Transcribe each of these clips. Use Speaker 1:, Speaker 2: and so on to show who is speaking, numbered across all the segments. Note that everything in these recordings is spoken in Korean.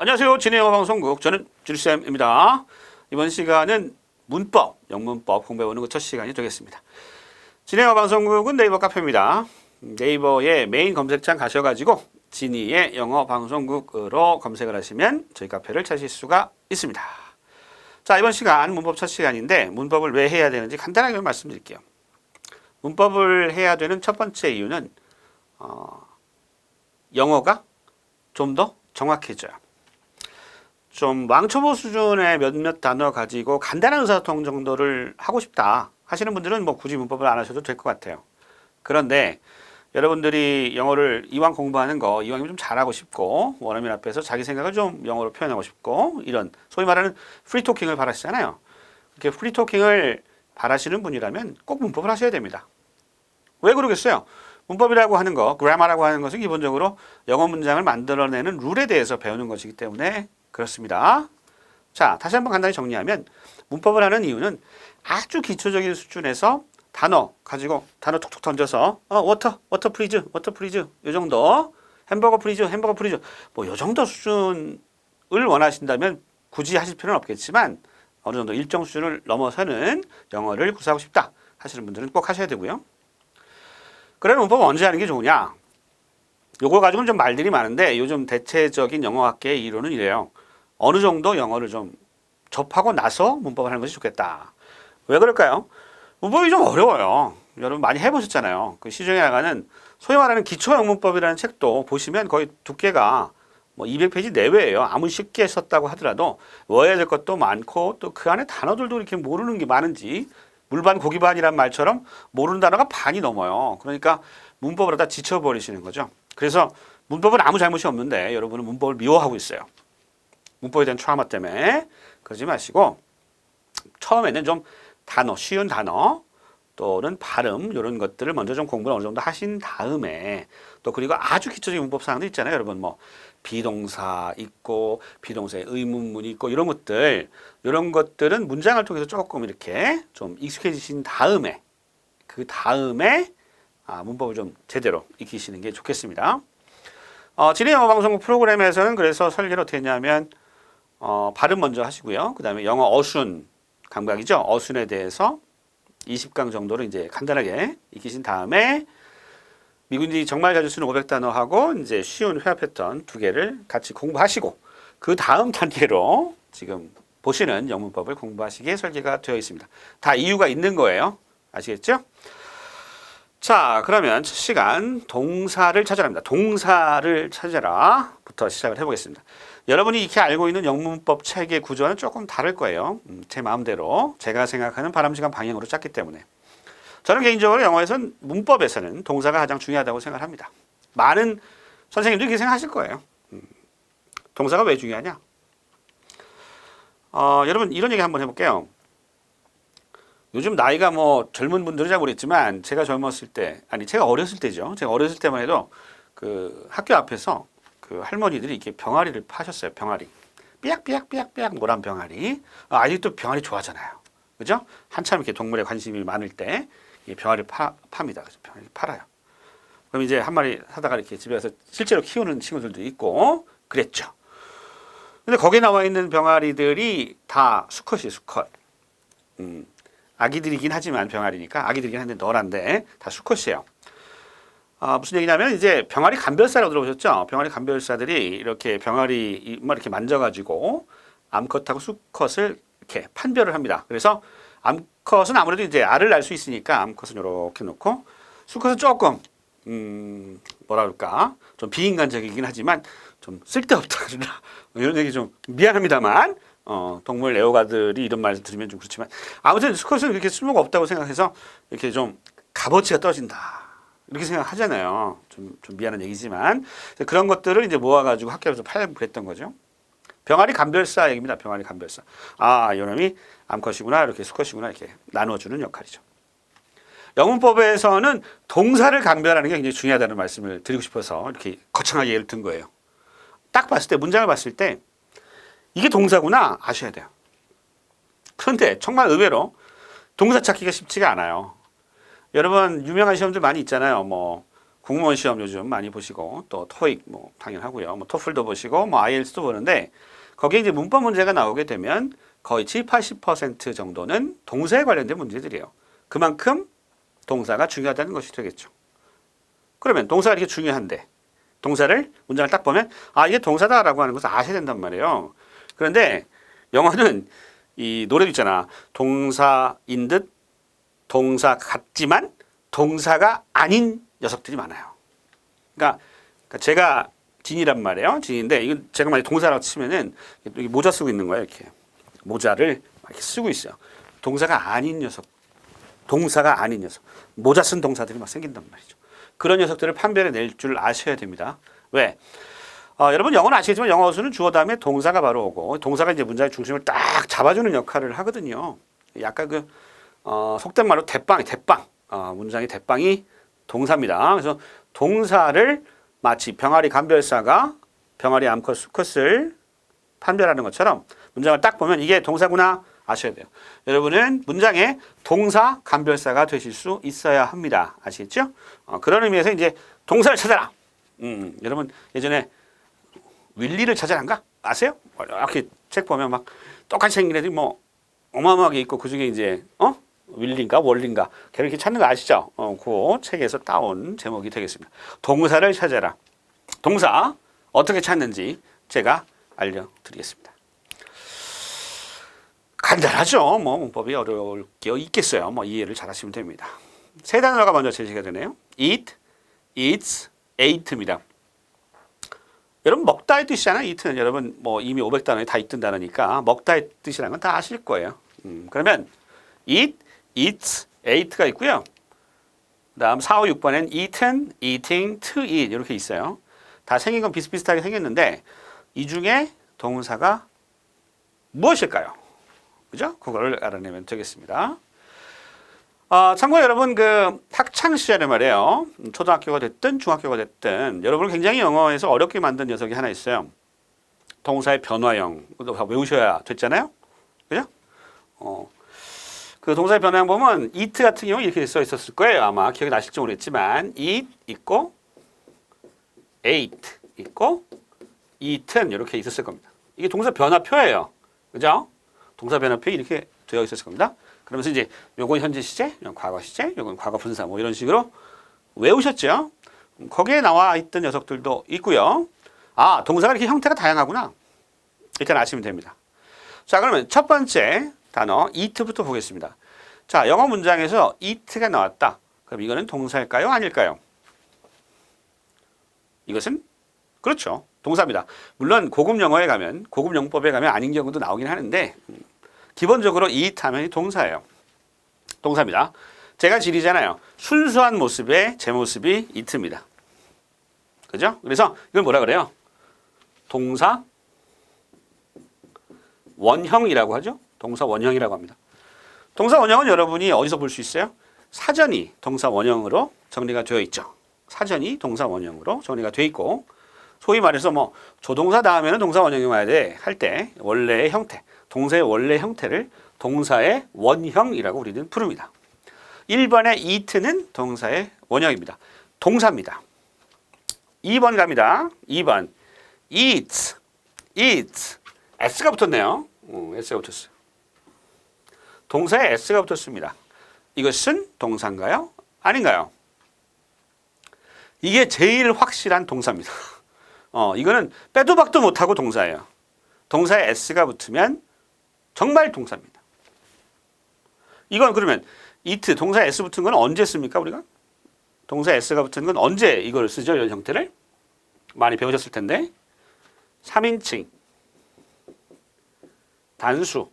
Speaker 1: 안녕하세요. 진행어 방송국 저는 주리쌤입니다. 이번 시간은 문법, 영문법 공부해보는 그 첫 시간이 되겠습니다. 진행어 방송국은 네이버 카페입니다. 네이버에 메인 검색창 가셔가지고 진이의 영어 방송국으로 검색을 하시면 저희 카페를 찾으실 수가 있습니다. 자, 이번 시간 문법 첫 시간인데 문법을 왜 해야 되는지 간단하게 말씀드릴게요. 문법을 해야 되는 첫 번째 이유는 영어가 좀 더 정확해져요. 좀 왕초보 수준의 몇몇 단어 가지고 간단한 의사소통 정도를 하고 싶다 하시는 분들은 뭐 굳이 문법을 안 하셔도 될 것 같아요. 그런데 여러분들이 영어를 이왕 공부하는 거 이왕이면 좀 잘하고 싶고 원어민 앞에서 자기 생각을 좀 영어로 표현하고 싶고 이런 소위 말하는 프리토킹을 바라시잖아요. 이렇게 프리토킹을 바라시는 분이라면 꼭 문법을 하셔야 됩니다. 왜 그러겠어요? 문법이라고 하는 거, 그래머라고 하는 것은 기본적으로 영어 문장을 만들어내는 룰에 대해서 배우는 것이기 때문에 그렇습니다. 자, 다시 한번 간단히 정리하면 문법을 하는 이유는 아주 기초적인 수준에서 단어 가지고 단어 톡톡 던져서 워터 플리즈 이 정도 햄버거 플리즈 뭐 이 정도 수준을 원하신다면 굳이 하실 필요는 없겠지만 어느 정도 일정 수준을 넘어서는 영어를 구사하고 싶다 하시는 분들은 꼭 하셔야 되고요. 그러면 문법은 언제 하는 게 좋으냐? 요거 가지고는 좀 말들이 많은데 요즘 대체적인 영어학계의 이론은 이래요. 어느 정도 영어를 좀 접하고 나서 문법을 하는 것이 좋겠다. 왜 그럴까요? 문법이 좀 어려워요. 여러분 많이 해보셨잖아요. 그 시중에 나가는 소위 말하는 기초영문법이라는 책도 보시면 거의 두께가 뭐 200페이지 내외예요. 아무리 쉽게 썼다고 하더라도 외워야 될 것도 많고 또 그 안에 단어들도 이렇게 모르는 게 많은지 물반 고기반이란 말처럼 모르는 단어가 반이 넘어요. 그러니까 문법을 하다 지쳐버리시는 거죠. 그래서 문법은 아무 잘못이 없는데 여러분은 문법을 미워하고 있어요. 문법에 대한 트라우마 때문에 그러지 마시고 처음에는 좀 단어, 쉬운 단어 또는 발음 이런 것들을 먼저 좀 공부를 어느 정도 하신 다음에 또 그리고 아주 기초적인 문법 사항도 있잖아요. 여러분 뭐 비동사 있고 비동사의 의문문이 있고 이런 것들은 문장을 통해서 조금 이렇게 좀 익숙해지신 다음에 그 다음에 문법을 좀 제대로 익히시는 게 좋겠습니다. 진행영어 방송국 프로그램에서는 그래서 설계를 어떻게 했냐면 발음 먼저 하시고요. 그 다음에 영어 어순 감각이죠. 어순에 대해서 20강 정도를 이제 간단하게 익히신 다음에 미군이 정말 자주 쓰는 500단어하고 이제 쉬운 회화 패턴 두 개를 같이 공부하시고 그 다음 단계로 지금 보시는 영문법을 공부하시기에 설계가 되어 있습니다. 다 이유가 있는 거예요. 아시겠죠? 자, 그러면 첫 시간 동사를 찾아랍니다. 동사를 찾아라 부터 시작을 해보겠습니다. 여러분이 익히 알고 있는 영문법 책의 구조와는 조금 다를 거예요. 제 마음대로 제가 생각하는 바람직한 방향으로 짰기 때문에 저는 개인적으로 영어에서는 문법에서는 동사가 가장 중요하다고 생각합니다. 많은 선생님들이 그렇게 생각하실 거예요. 동사가 왜 중요하냐? 여러분 이런 얘기 한번 해볼게요. 요즘 나이가 뭐 젊은 분들은 잘 모르겠지만 제가 젊었을 때 제가 어렸을 때죠. 제가 어렸을 때만 해도 그 학교 앞에서 그 할머니들이 이렇게 병아리를 파셨어요. 병아리. 삐약삐약 노란 병아리. 아직도 병아리 좋아하잖아요. 그죠? 한참 이렇게 동물에 관심이 많을 때 이 병아리를 팝니다. 그래서 병아리 팔아요. 그럼 이제 한 마리 사다가 이렇게 집에 가서 실제로 키우는 친구들도 있고 그랬죠. 근데 거기에 나와 있는 병아리들이 다 수컷이에요. 수컷. 아기들이긴 하지만 병아리니까 아기들이긴 한데 너란데 다 수컷이에요. 무슨 얘기냐면 이제 병아리 감별사라고 들어보셨죠? 병아리 감별사들이 이렇게 병아리만 이렇게 만져가지고 암컷하고 수컷을 이렇게 판별을 합니다. 그래서 암컷은 아무래도 이제 알을 낳을 수 있으니까 암컷은 이렇게 놓고 수컷은 조금 뭐라 그럴까 좀 비인간적이긴 하지만 좀 쓸데없다 그러나 이런 얘기 좀 미안합니다만 동물 애호가들이 이런 말을 들으면 좀 그렇지만 아무튼 수컷은 그렇게 쓸모가 없다고 생각해서 이렇게 좀 값어치가 떨어진다 이렇게 생각하잖아요. 좀 미안한 얘기지만 그런 것들을 이제 모아가지고 학교에서 팔고 그랬던 거죠. 병아리 감별사 얘기입니다. 병아리 감별사. 이놈이 암컷이구나 이렇게 수컷이구나 이렇게 나눠주는 역할이죠. 영문법에서는 동사를 감별하는 게 굉장히 중요하다는 말씀을 드리고 싶어서 이렇게 거창하게 예를 든 거예요. 딱 봤을 때 문장을 봤을 때 이게 동사구나 아셔야 돼요. 그런데 정말 의외로 동사 찾기가 쉽지가 않아요. 여러분 유명한 시험들 많이 있잖아요. 뭐 공무원 시험 요즘 많이 보시고 또 토익 뭐 당연하고요. 뭐 토플도 보시고 뭐 IELTS도 보는데 거기에 이제 문법 문제가 나오게 되면 거의 7, 80% 정도는 동사에 관련된 문제들이에요. 그만큼 동사가 중요하다는 것이 되겠죠. 그러면 동사가 이렇게 중요한데 동사를 문장을 딱 보면 아 이게 동사다라고 하는 것을 아셔야 된단 말이에요. 그런데 영어는 이 노래도 있잖아. 동사인 듯 동사 같지만 동사가 아닌 녀석들이 많아요. 그러니까 제가 진이란 말이에요. 진인데 이건 제가 만약 동사라고 치면은 여기 모자 쓰고 있는 거예요. 이렇게 모자를 이렇게 쓰고 있어요. 동사가 아닌 녀석, 동사가 아닌 녀석, 모자 쓴 동사들이 막 생긴단 말이죠. 그런 녀석들을 판별해 낼 줄 아셔야 됩니다. 왜? 여러분 영어는 아시겠지만 영어에서는 주어 다음에 동사가 바로 오고 동사가 이제 문장의 중심을 딱 잡아주는 역할을 하거든요. 약간 속된 말로 대빵. 문장의 대빵이 동사입니다. 그래서 동사를 마치 병아리 감별사가 병아리 암컷 수컷을 판별하는 것처럼 문장을 딱 보면 이게 동사구나 아셔야 돼요. 여러분은 문장의 동사 감별사가 되실 수 있어야 합니다. 아시겠죠? 그런 의미에서 이제 동사를 찾아라. 여러분 예전에 윌리를 찾아란가? 아세요? 이렇게 책 보면 막 똑같이 생긴 애들이 뭐 어마어마하게 있고 그 중에 이제 윌리인가 월리인가 걔를 이렇게 찾는 거 아시죠? 그 책에서 따온 제목이 되겠습니다. 동사를 찾아라. 동사 어떻게 찾는지 제가 알려드리겠습니다. 간단하죠. 뭐 문법이 어려울 게 있겠어요. 뭐 이해를 잘하시면 됩니다. 세 단어가 먼저 제시가 되네요. eat, eats, ate입니다. 여러분 먹다의 뜻이잖아요. eat는 여러분 뭐 이미 500단어에 다 있던 단어니까 먹다의 뜻이라는 건 다 아실 거예요. 그러면 eat, eats, ate가 있고요. 그다음 4, 5, 6번엔 eaten, eating, to eat 이렇게 있어요. 다 생긴 건 비슷비슷하게 생겼는데 이 중에 동사가 무엇일까요? 그죠? 그걸 알아내면 되겠습니다. 참고로 여러분 그 학창 시절에 말이에요. 초등학교가 됐든 중학교가 됐든 여러분을 굉장히 영어에서 어렵게 만든 녀석이 하나 있어요. 동사의 변화형. 그것도 외우셔야 됐잖아요. 그죠? 그 동사의 변화형 보면 eat 같은 경우 이렇게 써 있었을 거예요. 아마 기억이 나실지 모르겠지만 eat 있고 ate 있고 eaten 이렇게 있었을 겁니다. 이게 동사 변화표예요. 그죠? 동사 변화표 이렇게 되어 있었을 겁니다. 그러면서 이제 요건 현재 시제, 요건 과거 시제, 요건 과거 분사 뭐 이런 식으로 외우셨죠? 거기에 나와 있던 녀석들도 있고요. 아, 동사가 이렇게 형태가 다양하구나. 일단 아시면 됩니다. 자, 그러면 첫 번째 단어 eat부터 보겠습니다. 자, 영어 문장에서 eat가 나왔다. 그럼 이거는 동사일까요? 아닐까요? 이것은 그렇죠. 동사입니다. 물론 고급 영어에 가면 고급 용법에 가면 아닌 경우도 나오긴 하는데 기본적으로 eat 하면 동사예요. 동사입니다. 제가 질이잖아요. 순수한 모습의 제 모습이 eat입니다. 그죠? 그래서 이걸 뭐라 그래요? 동사 원형이라고 하죠. 동사 원형이라고 합니다. 동사 원형은 여러분이 어디서 볼 수 있어요? 사전이 동사 원형으로 정리가 되어 있죠. 사전이 동사 원형으로 정리가 되어 있고 소위 말해서 뭐 조동사 다음에는 동사 원형이 와야 돼 할 때 원래의 형태, 동사의 원래 형태를 동사의 원형이라고 우리는 부릅니다. 1번의 eat는 동사의 원형입니다. 동사입니다. 2번 갑니다. 2번 eats, eats s가 붙었네요. s가 붙었어요. 동사에 s가 붙었습니다. 이것은 동사인가요? 아닌가요? 이게 제일 확실한 동사입니다. 이거는 빼도 박도 못하고 동사예요. 동사에 s가 붙으면 정말 동사입니다. 이건 그러면 eat 동사에 s 붙은 건 언제 씁니까 우리가? 동사에 s가 붙은 건 언제 이걸 쓰죠? 이런 형태를 많이 배우셨을 텐데 3인칭 단수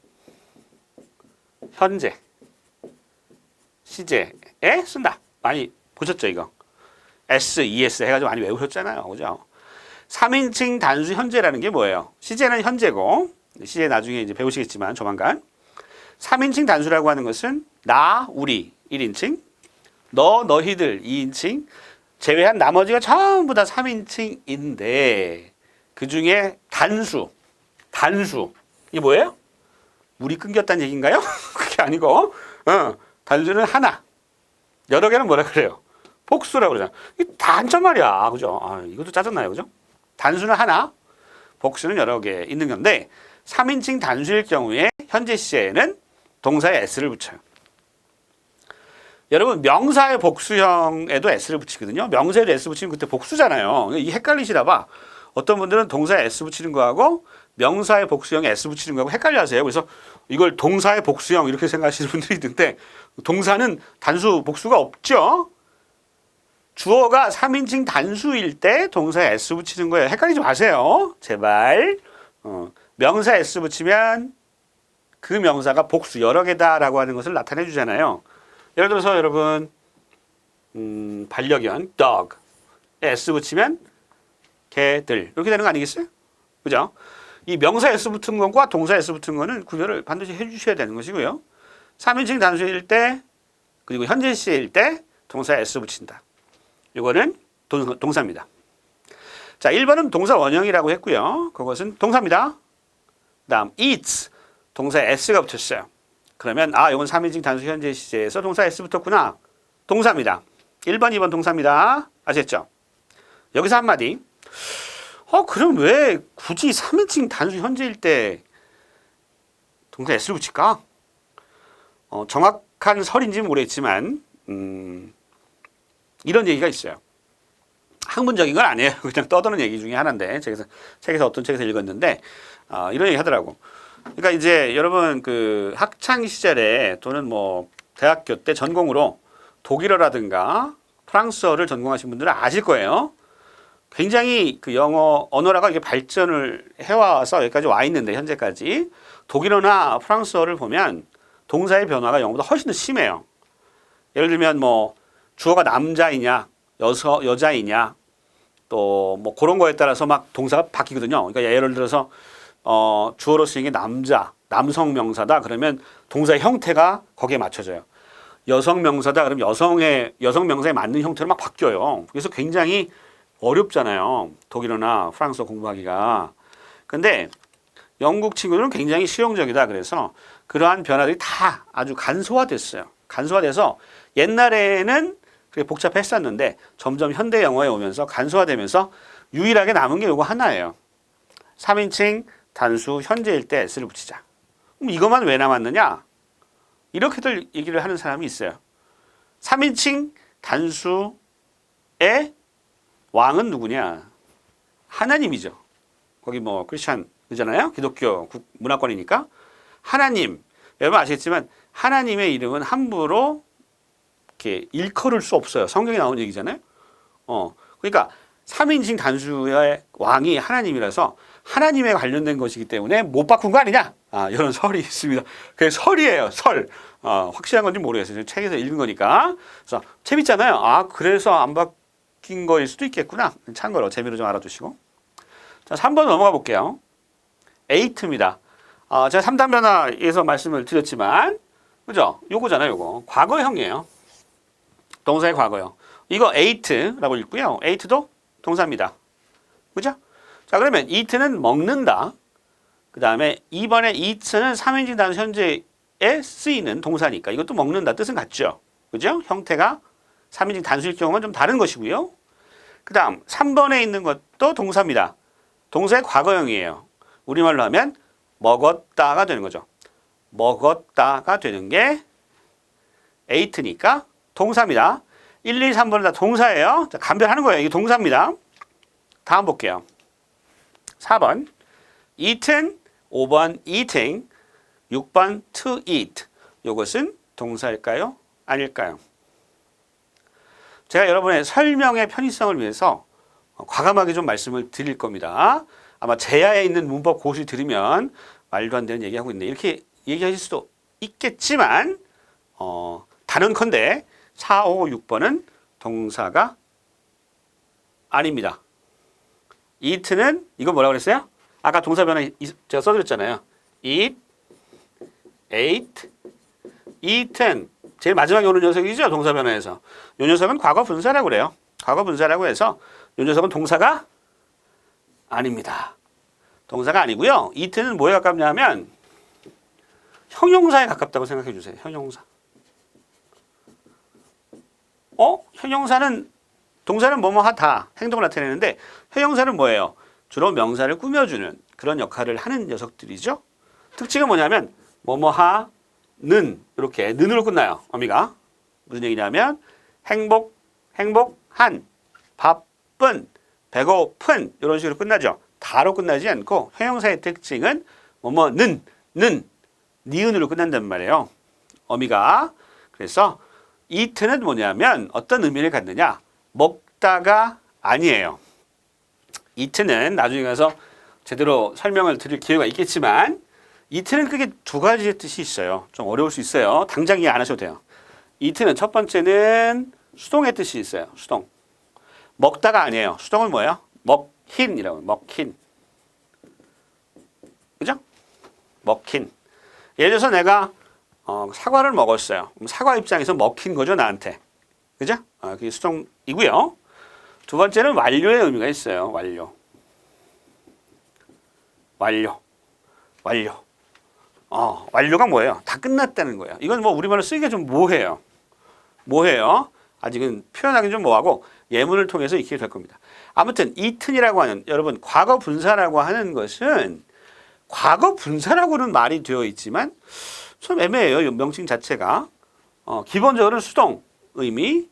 Speaker 1: 현재 시제에 쓴다. 많이 보셨죠 이거? S, ES 해가지고 많이 외우셨잖아요. 그죠? 3인칭 단수 현재라는 게 뭐예요? 시제는 현재고 시제 나중에 이제 배우시겠지만 조만간 3인칭 단수라고 하는 것은 나, 우리 1인칭 너, 너희들 2인칭 제외한 나머지가 전부 다 3인칭인데 그 중에 단수 이게 뭐예요? 물이 끊겼다는 얘기인가요? 그게 아니고 단수는 하나 여러 개는 뭐라 그래요? 복수라고 그러잖아. 이게 단전 말이야. 그죠? 이것도 짜증나요. 그죠? 단수는 하나, 복수는 여러 개 있는 건데 3인칭 단수일 경우에 현재 시제에는 동사에 s를 붙여요. 여러분 명사의 복수형에도 s를 붙이거든요. 명사에도 s 붙이면 그때 복수잖아요. 이 헷갈리시나 봐. 어떤 분들은 동사에 s 붙이는 거하고 명사의 복수형에 s 붙이는 거하고 헷갈려 하세요. 그래서 이걸 동사의 복수형 이렇게 생각하시는 분들이 있는데 동사는 단수 복수가 없죠. 주어가 3인칭 단수일 때 동사에 s 붙이는 거예요. 헷갈리지 마세요. 제발. 명사에 s 붙이면 그 명사가 복수 여러 개다라고 하는 것을 나타내 주잖아요. 예를 들어서 여러분 반려견 dog s 붙이면 개들 이렇게 되는 거 아니겠어요? 그죠? 이 명사 s 붙은 것과 동사 s 붙은 거는 구별을 반드시 해주셔야 되는 것이고요. 3인칭 단수일 때 그리고 현재 시일 때 동사에 s 붙인다. 이거는 동사입니다. 자, 1번은 동사 원형이라고 했고요. 그것은 동사입니다. 다음 eats 동사에 s가 붙었어요. 그러면 이건 3인칭 단수 현재 시제에서 동사 s 붙었구나. 동사입니다. 1번, 2번 동사입니다. 아셨죠? 여기서 한마디. 그럼 왜 굳이 3인칭 단수 현재일 때 동사 s를 붙일까? 정확한 설인지는 모르겠지만 이런 얘기가 있어요. 학문적인 건 아니에요. 그냥 떠드는 얘기 중에 하나인데 책에서 어떤 책에서 읽었는데 이런 얘기 하더라고. 그러니까 이제 여러분 그 학창 시절에 또는 뭐 대학교 때 전공으로 독일어라든가 프랑스어를 전공하신 분들은 아실 거예요. 굉장히 그 영어 언어라가 이게 발전을 해와서 여기까지 와 있는데 현재까지 독일어나 프랑스어를 보면 동사의 변화가 영어보다 훨씬 더 심해요. 예를 들면 뭐 주어가 남자이냐 여자이냐 또 뭐 그런 거에 따라서 막 동사가 바뀌거든요. 그러니까 예를 들어서 주어로 쓰이는 게 남성 명사다 그러면 동사의 형태가 거기에 맞춰져요. 여성 명사다 그러면 여성 명사에 맞는 형태로 막 바뀌어요. 그래서 굉장히 어렵잖아요. 독일어나 프랑스어 공부하기가. 근데 영국 친구들은 굉장히 실용적이다. 그래서 그러한 변화들이 다 아주 간소화됐어요. 간소화돼서 옛날에는 그게 복잡했었는데 점점 현대 영어에 오면서 간소화되면서 유일하게 남은 게 이거 하나예요. 3인칭 단수 현재일 때 s를 붙이자. 그럼 이것만 왜 남았느냐? 이렇게들 얘기를 하는 사람이 있어요. 3인칭 단수의 왕은 누구냐? 하나님이죠. 거기 뭐 크리스찬이잖아요. 기독교 문화권이니까. 하나님. 여러분 아시겠지만 하나님의 이름은 함부로 이렇게 일컬을 수 없어요. 성경에 나온 얘기잖아요. 그러니까 3인칭 단수의 왕이 하나님이라서 하나님에 관련된 것이기 때문에 못 바꾼 거 아니냐? 이런 설이 있습니다. 그게 설이에요. 설. 확실한 건지 모르겠어요. 책에서 읽은 거니까. 그래서 재밌잖아요. 그래서 안 바뀐 거일 수도 있겠구나. 참고로 재미로 좀 알아두시고. 자, 3번 넘어가 볼게요. 에이트입니다. 제가 3단 변화에서 말씀을 드렸지만, 그죠? 요거잖아요, 요거. 과거형이에요. 동사의 과거형. 이거 eat라고 읽고요. eat도 동사입니다. 그죠? 자, 그러면 eat는 먹는다. 그 다음에 2번에 eat는 3인칭 단수 현재에 쓰이는 동사니까 이것도 먹는다 뜻은 같죠. 그죠? 형태가 3인칭 단수일 경우는 좀 다른 것이고요. 그 다음 3번에 있는 것도 동사입니다. 동사의 과거형이에요. 우리말로 하면 먹었다가 되는 거죠. 먹었다가 되는 게 eat니까 동사입니다. 1, 2, 3번은 다 동사예요. 자, 간별하는 거예요. 이게 동사입니다. 다음 볼게요. 4번 eaten, 5번 eating, 6번 to eat. 이것은 동사일까요? 아닐까요? 제가 여러분의 설명의 편의성을 위해서 과감하게 좀 말씀을 드릴 겁니다. 아마 제야에 있는 문법 고시 들으면 말도 안 되는 얘기하고 있네. 이렇게 얘기하실 수도 있겠지만 단언컨대 4, 5, 6번은 동사가 아닙니다. eat는 이거 뭐라고 그랬어요? 아까 동사 변화 제가 써드렸잖아요. eat, ate, eaten. 제일 마지막에 오는 녀석이죠. 동사 변화에서. 이 녀석은 과거 분사라고 그래요. 과거 분사라고 해서 이 녀석은 동사가 아닙니다. 동사가 아니고요. eat는 뭐에 가깝냐면 형용사에 가깝다고 생각해 주세요. 형용사. 형용사는 동사는 뭐뭐 하다 행동을 나타내는데 형용사는 뭐예요? 주로 명사를 꾸며주는 그런 역할을 하는 녀석들이죠. 특징은 뭐냐면 뭐뭐 하는 이렇게 는으로 끝나요. 어미가 무슨 얘기냐면 행복한, 바쁜, 배고픈 이런 식으로 끝나죠. 다로 끝나지 않고 형용사의 특징은 뭐뭐는 니은으로 끝난단 말이에요. 어미가. 그래서 eat는 뭐냐면 어떤 의미를 갖느냐? 먹다가 아니에요. eat는 나중에 가서 제대로 설명을 드릴 기회가 있겠지만 eat는 크게 두 가지의 뜻이 있어요. 좀 어려울 수 있어요. 당장 이해 안 하셔도 돼요. eat는 첫 번째는 수동의 뜻이 있어요. 수동. 먹다가 아니에요. 수동은 뭐예요? 먹힌이라고. 먹힌. 그죠? 먹힌. 예를 들어서 내가 사과를 먹었어요. 그럼 사과 입장에서 먹힌 거죠, 나한테. 그죠? 그게 수동이고요. 두 번째는 완료의 의미가 있어요. 완료. 완료가 뭐예요? 다 끝났다는 거예요. 이건 뭐 우리말로 쓰기가 좀 모호해요. 아직은 표현하기는 좀 뭐하고 예문을 통해서 익히게 될 겁니다. 아무튼 eaten이라고 하는 여러분 과거 분사라고 하는 것은 과거 분사라고는 말이 되어 있지만 좀 애매해요. 명칭 자체가. 기본적으로는 수동 의미,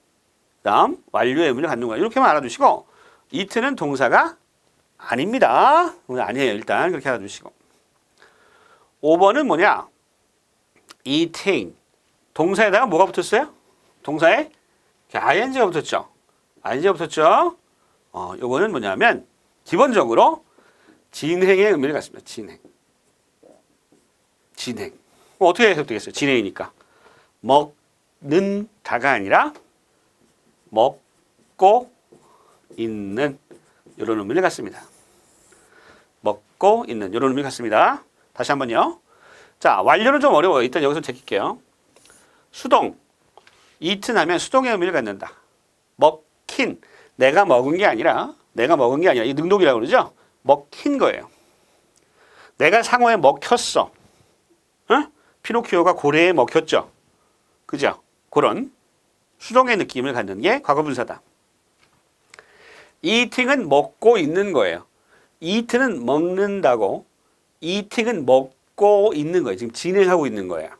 Speaker 1: 그다음 완료의 의미를 갖는 거예요. 이렇게만 알아두시고 eat는 동사가 아닙니다. 아니에요. 일단 그렇게 알아두시고 5번은 뭐냐? eating. 동사에다가 뭐가 붙었어요? 동사에 ing가 붙었죠. ing가 붙었죠. 요거는 뭐냐면 기본적으로 진행의 의미를 갖습니다. 진행. 어떻게 해석되겠어요? 진행이니까. 먹는 다가 아니라 먹고 있는 이런 의미를 갖습니다. 먹고 있는 이런 의미를 갖습니다. 다시 한번요. 자, 완료는 좀 어려워요. 일단 여기서 제낄게요. 수동. eaten 하면 수동의 의미를 갖는다. 먹힌. 내가 먹은 게 아니라 이 능동이라고 그러죠? 먹힌 거예요. 내가 상어에 먹혔어. 피노키오가 고래에 먹혔죠. 그죠? 그런 수동의 느낌을 갖는 게 과거분사다. eating은 먹고 있는 거예요. eat는 먹는다고, eating은 먹고 있는 거예요. 지금 진행하고 있는 거예요.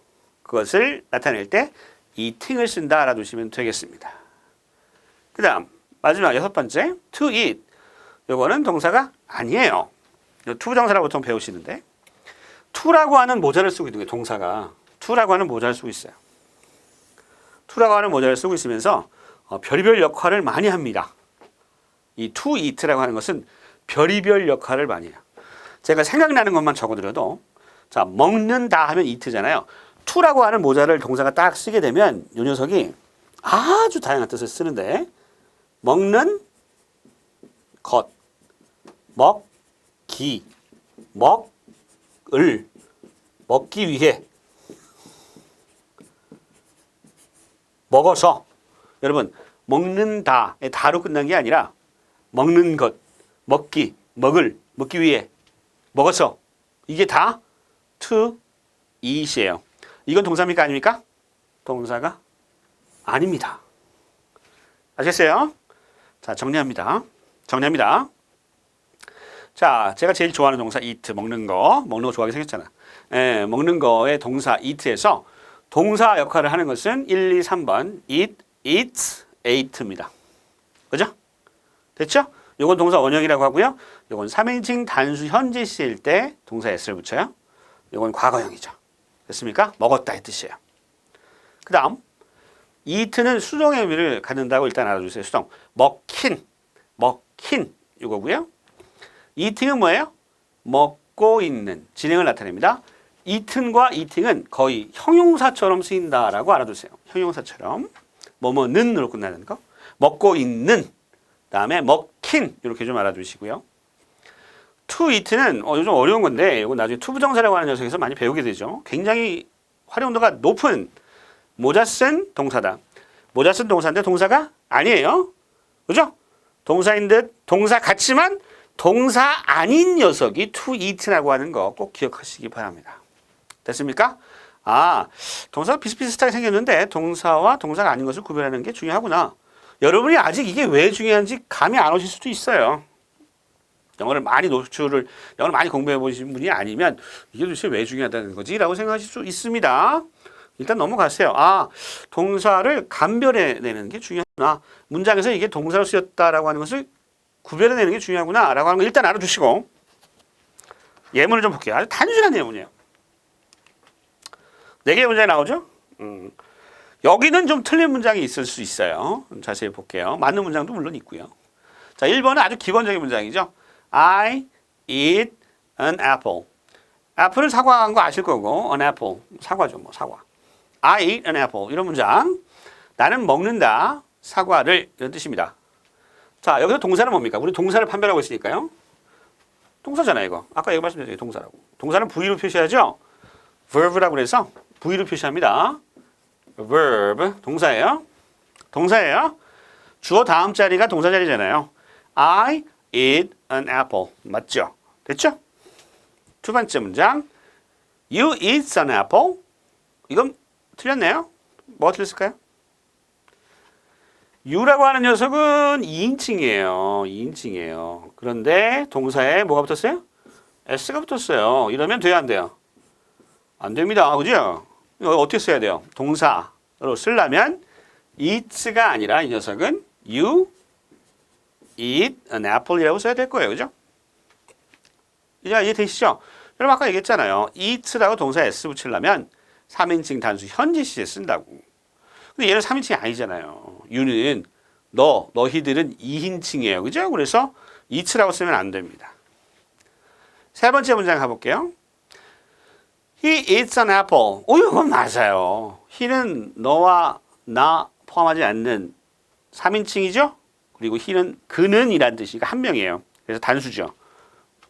Speaker 1: 그것을 나타낼 때 eating을 쓴다 알아두시면 되겠습니다. 그 다음 마지막 6번째 to eat. 요거는 동사가 아니에요. 투부정사라고 보통 배우시는데 to라고 하는 모자를 쓰고 있는 거예요. 동사가 to라고 하는 모자를 쓰고 있어요. to라고 하는 모자를 쓰고 있으면서 별의별 역할을 많이 합니다. 이 to eat라고 하는 것은 별의별 역할을 많이 해요. 제가 생각나는 것만 적어드려도 자 먹는다 하면 eat잖아요. to라고 하는 모자를 동사가 딱 쓰게 되면 이 녀석이 아주 다양한 뜻을 쓰는데 먹는 것, 먹기, 먹을, 먹기 위해, 먹어서. 여러분 먹는다의 다로 끝난 게 아니라 먹는 것, 먹기, 먹을, 먹기 위해, 먹어서. 이게 다 to eat이에요. 이건 동사입니까? 아닙니까? 동사가 아닙니다. 아시겠어요? 자, 정리합니다. 자, 제가 제일 좋아하는 동사 eat, 먹는 거 좋아하게 생겼잖아. 먹는 거의 동사 eat에서 동사 역할을 하는 것은 1, 2, 3번 eat, eats, ate입니다. 그죠? 됐죠? 요건 동사 원형이라고 하고요. 요건 3인칭 단수 현재 시일 때 동사 s를 붙여요. 요건 과거형이죠. 됐습니까? 먹었다의 뜻이에요. 그 다음 eat는 수동의 의미를 갖는다고 일단 알아주세요. 수동. 먹힌 이거고요. eating은 뭐예요? 먹고 있는 진행을 나타냅니다. eaten과 eating은 거의 형용사처럼 쓰인다라고 알아두세요. 형용사처럼 뭐뭐는으로 끝나는 거. 먹고 있는 다음에 먹힌 이렇게 좀 알아두시고요. to eat는 요즘 어려운 건데 이거 나중에 투부정사라고 하는 녀석에서 많이 배우게 되죠. 굉장히 활용도가 높은 모자 쓴 동사다. 모자 쓴 동사인데 동사가 아니에요. 그죠? 동사인 듯 동사 같지만 동사 아닌 녀석이 to eat라고 하는 거 꼭 기억하시기 바랍니다. 됐습니까? 아, 동사가 비슷비슷하게 생겼는데 동사와 동사가 아닌 것을 구별하는 게 중요하구나. 여러분이 아직 이게 왜 중요한지 감이 안 오실 수도 있어요. 영어를 많이 공부해 보신 분이 아니면 이게 도대체 왜 중요하다는 거지? 라고 생각하실 수 있습니다. 일단 넘어가세요. 아, 동사를 감별해내는 게 중요하구나. 문장에서 이게 동사로 쓰였다라고 하는 것을 구별해내는 게 중요하구나. 라고 하는 거 일단 알아두시고 예문을 좀 볼게요. 아주 단순한 예문이에요. 4개의 문장이 나오죠? 여기는 좀 틀린 문장이 있을 수 있어요. 자세히 볼게요. 맞는 문장도 물론 있고요. 자, 1번은 아주 기본적인 문장이죠. I eat an apple. 애플은 사과한 거 아실 거고, an apple. 사과죠, 뭐, 사과. I eat an apple. 이런 문장. 나는 먹는다. 사과를. 이런 뜻입니다. 자, 여기서 동사는 뭡니까? 우리 동사를 판별하고 있으니까요. 동사잖아요, 이거. 아까 얘기 말씀드렸죠, 동사라고. 동사는 V로 표시하죠? verb라고 해서 V로 표시합니다. verb. 동사예요. 동사예요. 주어 다음 자리가 동사 자리잖아요. I eat an apple. 맞죠? 됐죠? 두 번째 문장. You eat an apple. 이건 틀렸네요. 뭐가 틀렸을까요? You라고 하는 녀석은 2인칭이에요. 2인칭이에요. 그런데 동사에 뭐가 붙었어요? S가 붙었어요. 이러면 돼요, 안 돼요? 안 됩니다. 그죠? 이거 어떻게 써야 돼요? 동사로 쓰려면 eats가 아니라 이 녀석은 you eat an apple이라고 써야 될 거예요. 그죠? 이제 이해되시죠? 여러분 아까 얘기했잖아요. eat라고 동사 s 붙이려면 3인칭 단수 현재 시제 쓴다고. 근데 얘는 3인칭이 아니잖아요. you는 너희들은 2인칭이에요. 그죠? 그래서 eat라고 쓰면 안 됩니다. 세 번째 문장 가볼게요. He eats an apple. 이건 맞아요. he는 너와 나 포함하지 않는 3인칭이죠? 그리고 he는 그는 이란 뜻이니까 한 명이에요. 그래서 단수죠.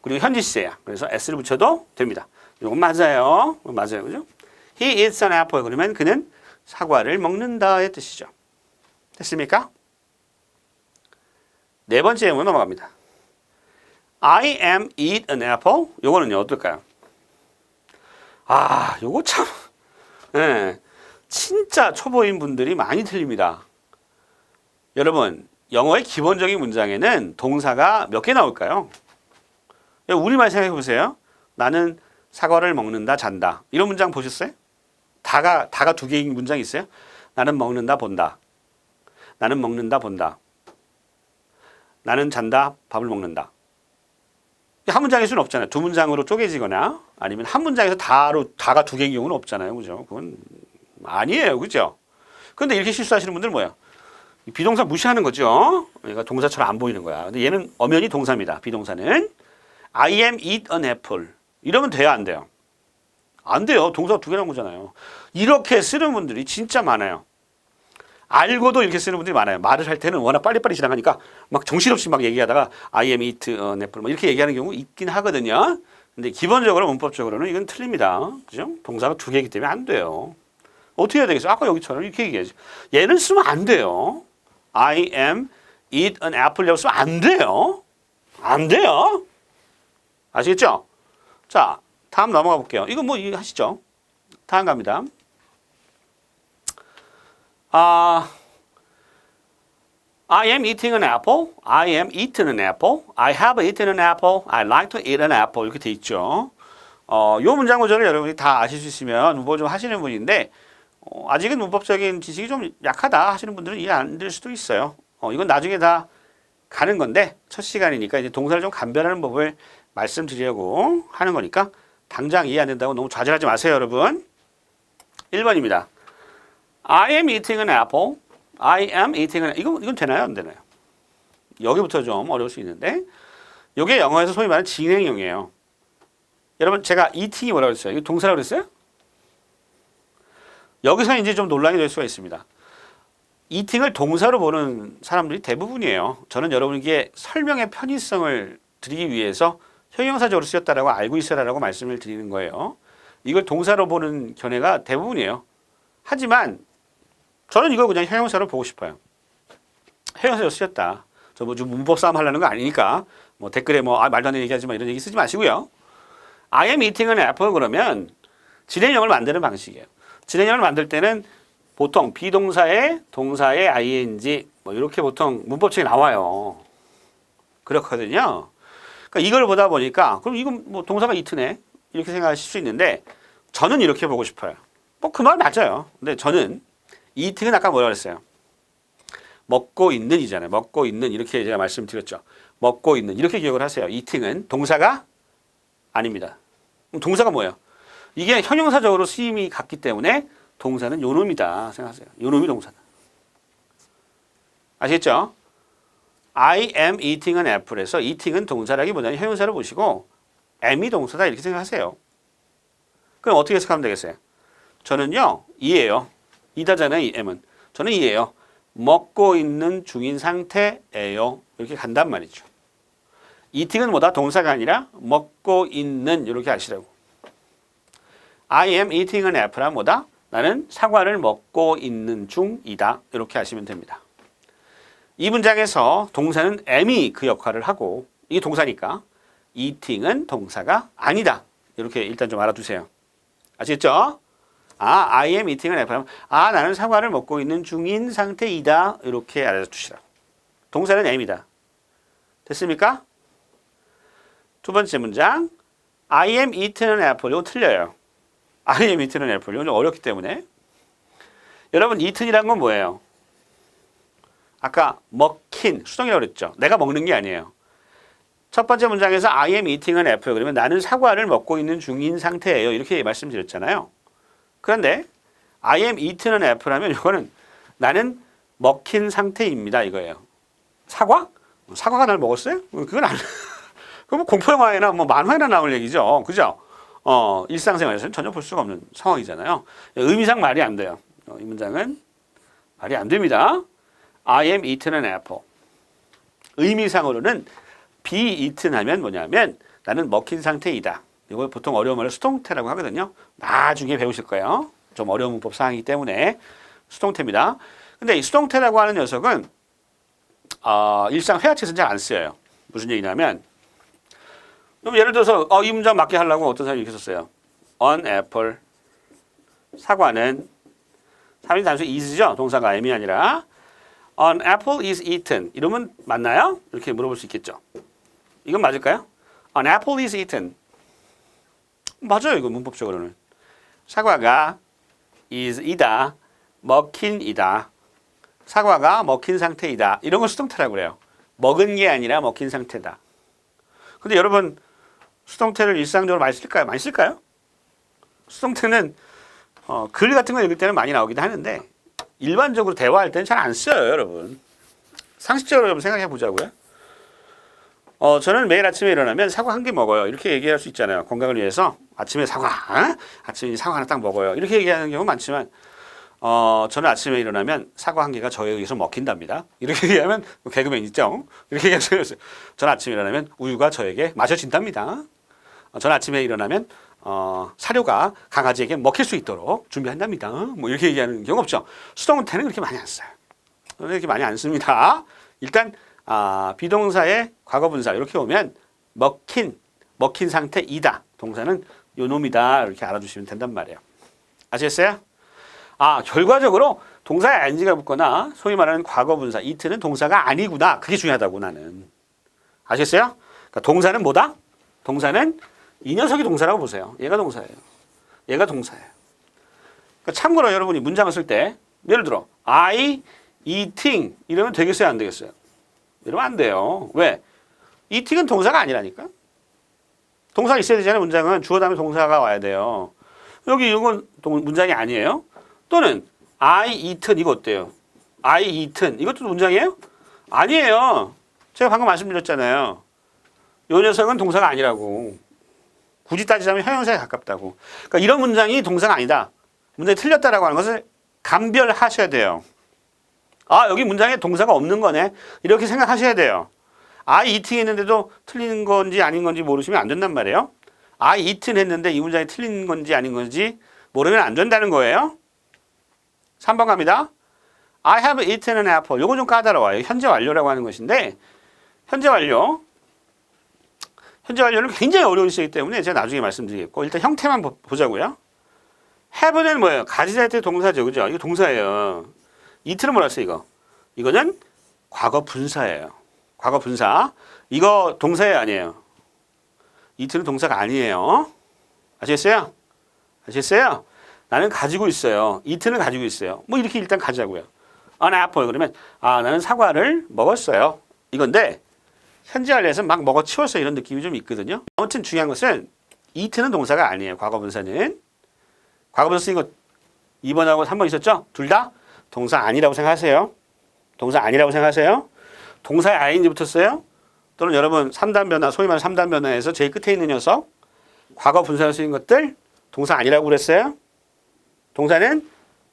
Speaker 1: 그리고 현재 시제야. 그래서 s를 붙여도 됩니다. 이건 맞아요. 맞아요. 그죠? He eats an apple. 그러면 그는 사과를 먹는다의 뜻이죠. 됐습니까? 네 번째 예문 넘어갑니다. I am eat an apple. 요거는요, 어떨까요? 아, 요거 참, 네, 진짜 초보인 분들이 많이 틀립니다. 여러분, 영어의 기본적인 문장에는 동사가 몇 개 나올까요? 우리말 생각해 보세요. 나는 사과를 먹는다, 잔다. 이런 문장 보셨어요? 다가 2개인 문장 있어요? 나는 먹는다, 본다. 나는 먹는다, 본다. 나는 잔다, 밥을 먹는다. 한 문장일 수는 없잖아요. 2문장으로 쪼개지거나 아니면 한 문장에서 다가 2개인 경우는 없잖아요. 그죠? 그건 아니에요. 그죠? 근데 이렇게 실수하시는 분들은 뭐예요? 비동사 무시하는 거죠. 얘가 동사처럼 안 보이는 거야. 근데 얘는 엄연히 동사입니다. 비동사는 I am eat an apple. 이러면 돼요, 안 돼요? 안 돼요. 동사가 2개 나온 거잖아요. 이렇게 쓰는 분들이 진짜 많아요. 알고도 이렇게 쓰는 분들이 많아요. 말을 할 때는 워낙 빨리빨리 지나가니까 막 정신없이 막 얘기하다가 I am eat an apple 막 이렇게 얘기하는 경우 있긴 하거든요. 근데 기본적으로 문법적으로는 이건 틀립니다. 그죠? 동사가 2개이기 때문에 안 돼요. 어떻게 해야 되겠어요? 아까 여기처럼 이렇게 얘기해야지. 얘는 쓰면 안 돼요. I am eat an apple이라고 쓰면 안 돼요. 안 돼요. 아시겠죠? 자, 다음 넘어가 볼게요. 이거 뭐 하시죠? 다음 갑니다. I am eating an apple. I am eaten an apple. I have eaten an apple. I like to eat an apple. 이렇게 돼 있죠. 요 문장 구조를 여러분이 다 아실 수 있으면 문법 좀 하시는 분인데 아직은 문법적인 지식이 좀 약하다 하시는 분들은 이해 안 될 수도 있어요. 이건 나중에 다 가는 건데 첫 시간이니까 이제 동사를 좀 감별하는 법을 말씀드리려고 하는 거니까 당장 이해 안 된다고 너무 좌절하지 마세요, 여러분. 1번입니다. I am eating an apple. I am eating an apple. 이건 되나요? 안 되나요? 여기부터 좀 어려울 수 있는데 이게 영어에서 소위 말하는 진행형이에요. 여러분 제가 eating이 뭐라고 그랬어요? 이거 동사라고 그랬어요? 여기서 이제 좀 논란이 될 수가 있습니다. eating을 동사로 보는 사람들이 대부분이에요. 저는 여러분에게 설명의 편의성을 드리기 위해서 형용사적으로 쓰였다라고 알고 있어라라고 말씀을 드리는 거예요. 이걸 동사로 보는 견해가 대부분이에요. 하지만 저는 이걸 그냥 형용사로 보고 싶어요. 형용사로 쓰였다. 저 뭐 좀 문법 싸움 하려는 거 아니니까 뭐 댓글에 뭐 말도 안 되는 얘기하지 마 이런 얘기 쓰지 마시고요. I am eating an apple 그러면 진행형을 만드는 방식이에요. 진행형을 만들 때는 보통 비동사에 동사에 ing 뭐 이렇게 보통 문법책이 나와요. 그렇거든요. 그러니까 이걸 보다 보니까 그럼 이건 뭐 동사가 이트네 이렇게 생각하실 수 있는데 저는 이렇게 보고 싶어요. 뭐 그 말 맞아요. 근데 저는 이팅은 아까 뭐라 그랬어요? 먹고 있는 이잖아요. 먹고 있는 이렇게 제가 말씀드렸죠. 먹고 있는 이렇게 기억을 하세요. 이팅은 동사가 아닙니다. 그럼 동사가 뭐예요? 이게 형용사적으로 쓰임이 같기 때문에 동사는 요놈이다 생각하세요. 요놈이 동사다. 아시겠죠? I am eating an apple에서 eating은 동사라기보다는 형용사를 보시고 am이 동사다 이렇게 생각하세요. 그럼 어떻게 해석하면 되겠어요? 저는요 이에요. 이다잖아요. 이 am은. 저는 이에요. 먹고 있는 중인 상태예요. 이렇게 간단 말이죠. eating은 뭐다? 동사가 아니라 먹고 있는 이렇게 하시라고. I am eating an apple은 뭐다? 나는 사과를 먹고 있는 중이다. 이렇게 하시면 됩니다. 이 문장에서 동사는 am이 그 역할을 하고 이게 동사니까 eating은 동사가 아니다. 이렇게 일단 좀 알아두세요. 아시겠죠? I am eating an apple. 나는 사과를 먹고 있는 중인 상태이다. 이렇게 알아두시라고. 동사는 am이다. 됐습니까? 두 번째 문장. I am eating an apple. 이거 틀려요. I am eating an apple. 이건 좀 어렵기 때문에. 여러분, eaten이란 건 뭐예요? 아까 먹힌, 수동이라고 그랬죠. 내가 먹는 게 아니에요. 첫 번째 문장에서 I am eating an apple. 그러면 나는 사과를 먹고 있는 중인 상태예요. 이렇게 말씀드렸잖아요. 그런데 I am eating an apple 하면 이거는 나는 먹힌 상태입니다. 이거예요. 사과? 사과가 날 먹었어요? 그건 안, 그건 뭐 공포영화에나 뭐 만화에나 나올 얘기죠. 그죠? 일상생활에서는 전혀 볼 수가 없는 상황이잖아요. 의미상 말이 안 돼요. 이 문장은 말이 안 됩니다. I am eating an apple. 의미상으로는 be eaten 하면 뭐냐면 나는 먹힌 상태이다. 이걸 보통 어려운 말로 수동태라고 하거든요. 나중에 배우실 거예요. 좀 어려운 문법 사항이기 때문에 수동태입니다. 근데 이 수동태라고 하는 녀석은 일상 회화체에서는 잘 안 쓰여요. 무슨 얘기냐면 예를 들어서 이 문장 맞게 하려고 어떤 사람이 이렇게 썼어요. An apple. 사과는 3인 단수 is죠. 동사가 am이 아니라 An apple is eaten. 이러면 맞나요? 이렇게 물어볼 수 있겠죠. 이건 맞을까요? An apple is eaten. 맞아요. 이거 문법적으로는. 사과가 is이다. 먹힌이다. 사과가 먹힌 상태이다. 이런 걸 수동태라고 그래요. 먹은 게 아니라 먹힌 상태다. 근데 여러분 수동태를 일상적으로 많이 쓸까요? 많이 쓸까요? 수동태는 글 같은 거 읽을 때는 많이 나오기도 하는데 일반적으로 대화할 때는 잘 안 써요, 여러분. 상식적으로 여러분 생각해 보자고요. 저는 매일 아침에 일어나면 사과 한 개 먹어요. 이렇게 얘기할 수 있잖아요. 건강을 위해서 아침에 사과, 아침에 사과 하나 딱 먹어요. 이렇게 얘기하는 경우 많지만 저는 아침에 일어나면 사과 한 개가 저에 의해서 먹힌답니다. 이렇게 얘기하면 개그맨 있죠. 이렇게 얘기하세요. 저는 아침에 일어나면 우유가 저에게 마셔진답니다. 저는 아침에 일어나면 사료가 강아지에게 먹힐 수 있도록 준비한답니다. 뭐 이렇게 얘기하는 경우 없죠. 수동태는 그렇게 많이 안 써요. 이렇게 많이 안 씁니다. 일단 비동사의 과거분사 이렇게 오면 먹힌 상태이다. 동사는 요놈이다. 이렇게 알아두시면 된단 말이에요. 아시겠어요? 결과적으로 동사에 ing가 붙거나 소위 말하는 과거분사 it는 동사가 아니구나. 그게 중요하다고 나는. 아시겠어요? 그러니까 동사는 뭐다? 동사는 이 녀석이 동사라고 보세요. 얘가 동사예요. 얘가 동사예요. 그러니까 참고로 여러분이 문장을 쓸 때 예를 들어 I eating 이러면 되겠어요? 안 되겠어요? 이러면 안 돼요. 왜? eating은 동사가 아니라니까. 동사가 있어야 되잖아요. 문장은 주어 다음에 동사가 와야 돼요. 여기 이건 문장이 아니에요. 또는 I eaten 이거 어때요? I eaten 이것도 문장이에요? 아니에요. 제가 방금 말씀드렸잖아요. 이 녀석은 동사가 아니라고. 굳이 따지자면 형용사에 가깝다고. 그러니까 이런 문장이 동사가 아니다. 문장이 틀렸다라고 하는 것을 감별하셔야 돼요. 여기 문장에 동사가 없는 거네. 이렇게 생각하셔야 돼요. I eating 했는데도 틀린 건지 아닌 건지 모르시면 안 된단 말이에요. I eaten 했는데 이 문장이 틀린 건지 아닌 건지 모르면 안 된다는 거예요. 3번 갑니다. I have eaten an apple. 요거 좀 까다로워요. 현재 완료라고 하는 것인데 현재 완료는 굉장히 어려운 시이기 때문에 제가 나중에 말씀드리겠고 일단 형태만 보자고요. have는 뭐예요? 가지다 할 때 동사죠. 그죠? 이거 동사예요. 이틀은 뭐라 했어요, 이거? 이거는 과거 분사예요. 과거 분사. 이거 동사예요, 아니에요? 이틀은 동사가 아니에요. 아시겠어요? 아시겠어요? 나는 가지고 있어요. 이틀은 가지고 있어요. 뭐 이렇게 일단 가자고요. An apple 그러면 나는 사과를 먹었어요. 이건데 현재 완료에서 막 먹어치웠어 이런 느낌이 좀 있거든요. 아무튼 중요한 것은 이틀은 동사가 아니에요. 과거 분사는. 과거 분사 쓰인 거 2번하고 3번 있었죠? 둘 다 동사 아니라고 생각하세요. 동사 아니라고 생각하세요. 동사에 ing이 붙었어요. 또는 여러분 3단 변화, 소위 말하는 3단 변화에서 제일 끝에 있는 녀석 과거 분사로 쓰인 것들 동사 아니라고 그랬어요. 동사는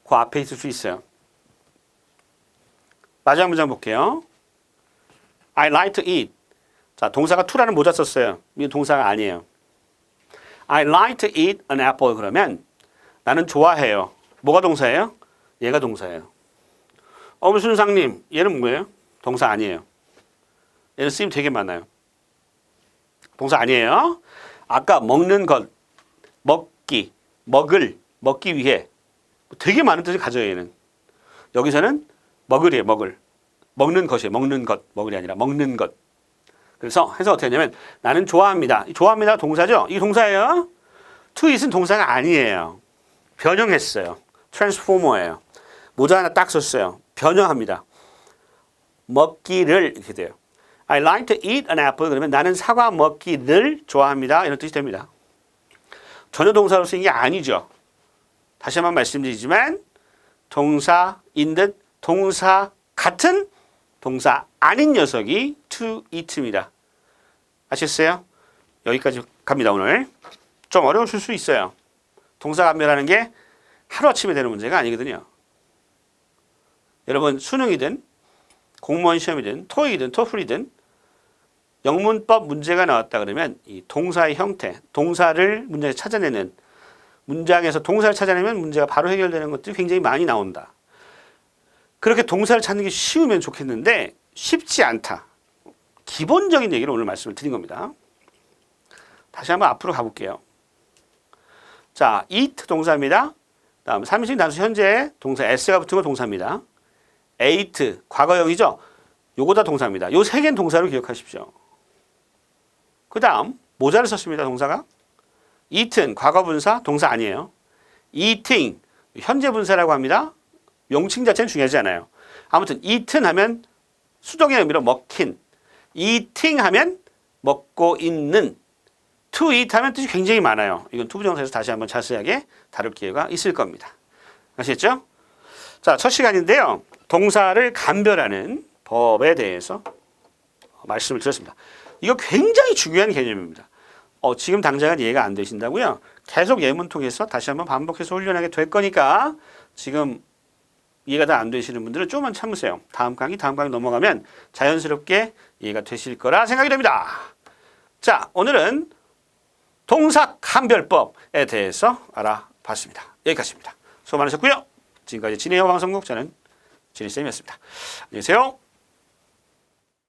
Speaker 1: 그 앞에 있을 수 있어요. 마지막 문장 볼게요. I like to eat. 자, 동사가 to라는 모자 썼어요. 이건 동사가 아니에요. I like to eat an apple 그러면 나는 좋아해요. 뭐가 동사예요? 얘가 동사예요. 순상님, 얘는 뭐예요? 동사 아니에요. 얘는 쓰임 되게 많아요. 동사 아니에요. 아까 먹는 것, 먹기, 먹기 위해 되게 많은 뜻을 가져요, 얘는. 여기서는 먹으래요, 먹을. 먹는 것이에요, 먹는 것. 먹을이 아니라 먹는 것. 그래서 해서 어떻게 하냐면 나는 좋아합니다. 좋아합니다 동사죠? 이게 동사예요. to it은 동사가 아니에요. 변형했어요. transformer예요. 모자 하나 딱 썼어요. 변형합니다. 먹기를 이렇게 돼요. I like to eat an apple 그러면 나는 사과 먹기를 좋아합니다. 이런 뜻이 됩니다. 전혀 동사로 쓰인 게 아니죠. 다시 한번 말씀드리지만 동사인 듯 동사 같은 동사 아닌 녀석이 to eat입니다. 아셨어요? 여기까지 갑니다 오늘. 좀 어려우실 수 있어요. 동사 감별하는 게 하루아침에 되는 문제가 아니거든요. 여러분 수능이든 공무원 시험이든 토익이든 토플이든 영문법 문제가 나왔다 그러면 이 동사의 형태, 동사를 문장에서 찾아내는 문장에서 동사를 찾아내면 문제가 바로 해결되는 것들이 굉장히 많이 나온다. 그렇게 동사를 찾는 게 쉬우면 좋겠는데 쉽지 않다. 기본적인 얘기를 오늘 말씀을 드린 겁니다. 다시 한번 앞으로 가볼게요. 자, eat 동사입니다. 다음 3인칭 단수 현재 동사 s가 붙은 거 동사입니다. ate 과거형이죠. 요거 다 동사입니다. 요 세 개는 동사로 기억하십시오. 그 다음 모자를 썼습니다. 동사가. eaten 과거 분사 동사 아니에요. eating 현재 분사라고 합니다. 용칭 자체는 중요하지 않아요. 아무튼 eaten 하면 수동의 의미로 먹힌, eating 하면 먹고 있는, to eat 하면 뜻이 굉장히 많아요. 이건 투부정사에서 다시 한번 자세하게 다룰 기회가 있을 겁니다. 아시겠죠? 자, 첫 시간인데요. 동사를 감별하는 법에 대해서 말씀을 드렸습니다. 이거 굉장히 중요한 개념입니다. 지금 당장은 이해가 안 되신다고요? 계속 예문 통해서 다시 한번 반복해서 훈련하게 될 거니까 지금 이해가 다 안 되시는 분들은 조금만 참으세요. 다음 강의 넘어가면 자연스럽게 이해가 되실 거라 생각이 됩니다. 자, 오늘은 동사 감별법에 대해서 알아봤습니다. 여기까지입니다. 수고 많으셨고요. 지금까지 진해영 방송국 저는 진희쌤이었습니다. 안녕히 계세요.